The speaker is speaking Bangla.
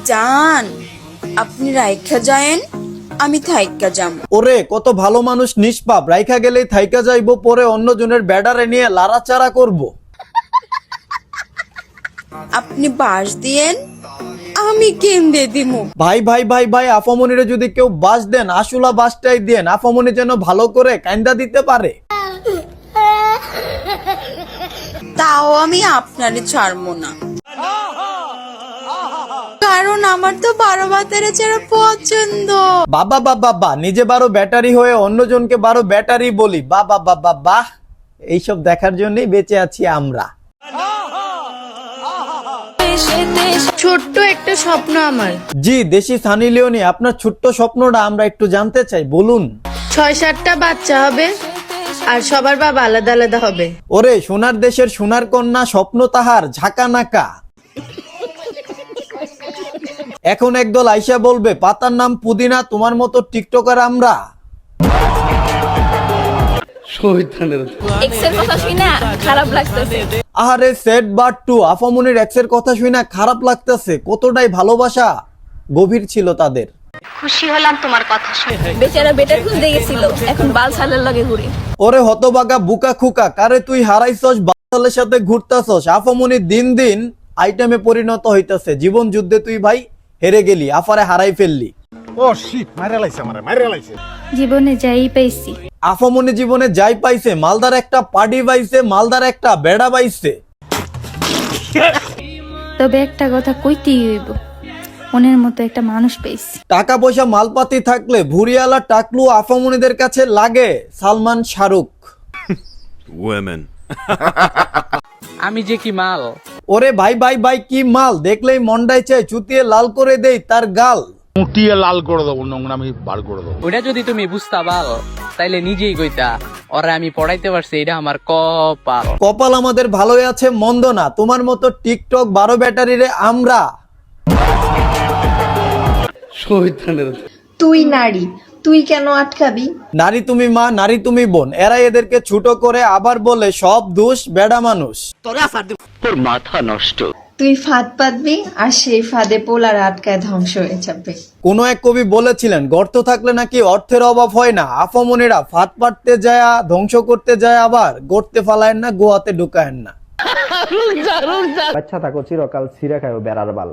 জান, আপনি রাইখা যায়েন, আমি থাইকা যাম। ওরে কত ভালো মানুষ, নিষ্পাপ, রাইখা গেলেই থাইকা যাইবো, পরে অন্যজনের ব্যাডারে নিয়ে লাড়াচাড়া করব। আপনি বাস দিয়েন, আমি কেন্দে দিমু। ভাই ভাই ভাই ভাই, আফামনিরে যদি কেউ বাস দেন, আসলা বাসটাই দেন, আফামনি যেন ভালো করে কাইন্দা দিতে পারে। তাও আমি আপনারে ছাড়বো না, কারণ আমার তো 12 ভাতের চেয়ে পছন্দ। বাবা বাবা বা, নিজে 12 ব্যাটারি হয়ে অন্যজনকে 12 ব্যাটারি বলি, বাবা বাবা বাহ। এইসব দেখার জন্যই বেঁচে আছি আমরা। ছোট্ট একটা স্বপ্ন আমার। জি দেশি সানি লিওনি, আপনার ছোট্ট স্বপ্নটা আমরা একটু জানতে চাই, বলুন। 6-7টা বাচ্চা হবে, আর সবার বাবা আলাদা আলাদা হবে। ওরে সোনার দেশের সোনার কন্যা, স্বপ্ন তাহার ঝাঁকা নাকা। এখন একদল আইসা বলবে পাতার নাম পুদিনা, তোমার মতো টিকটকার আমরা। এক্সের কথা শুনা খারাপ লাগতেছে। আহারে সেট বাট টু, আফামনির এক্সের কথা শুনে খারাপ লাগতেছে, কতটাই ভালোবাসা গভীর ছিল তাদের। খুশি হলাম তোমার কথা শুনে। বেচারা বেটার খুঁজতে গেছিল, এখন বাল ছালের লগে ঘুরে। ওরে হতবাগা বুকা খুকা, কারে তুই হারাইছস, বাচ্চাদের সাথে ঘুরতাছস। আফামনি দিন দিন আইটেমে পরিণত হইতাছে, জীবন যুদ্ধে তুই ভাই হেরে গেলি, আফারে হারাই ফেললি। ও শিট, মাইরা লাইছে আমারে, মাইরা লাইছে। জীবনে যাই পাইছি, আফামনি জীবনে যাই পাইছে, মালদার একটা পার্টি পাইছে, মালদার একটা বেড়া পাইছে। তবে একটা কথা কইতেই হইব, মনের মতো একটা মানুষ পাইছি। টাকা পয়সা মালপাতি থাকলে ভুরিয়ালা টাকলু আফামনিদের কাছে লাগে সালমান শাহরুখ। আমি যে কি মাল। ওরে ভাই ভাই ভাই, কি মাল, দেখলেই মন্ডাই চাই চুতিয়ে লাল করে দেই তার গাল। মুটিয়ে লাল করে দেবো, নোংরামি বার করে দেবো। ওটা যদি তুমি বুঝতা বাল, তাইলে নিজেই কইতা ওরা আমি পড়াইতে পারছি, এটা আমার কপাল। কপাল আমাদের ভালোই আছে, মন্দ না। তোমার মতো টিকটক 12 ব্যাটারিরে আমরা। তুই নারী, তুই কেন আটকাবি? নারী তুমি মা, নারী তুমি বোন, এরা এদেরকে ছোট করে আবার বলে সব দোষ বেডা মানুষ। তুই ফাঁদ পাতবি, আর সেই ফাঁদে পোলার আটকায় ধ্বংস হয়ে যাবে। কোন এক কবি বলেছিলেন, গর্ত থাকলে নাকি অর্থের অভাব হয় না। আফামনিরা ফাঁদ পাততে যায়, ধ্বংস করতে যায়, আবার গর্তে ফালায়েন না, গোয়াতে ঢুকায়েন না। বাচ্চা থাকো চিরকাল ছিঁড়ে খায়ও বেড়ার বাল।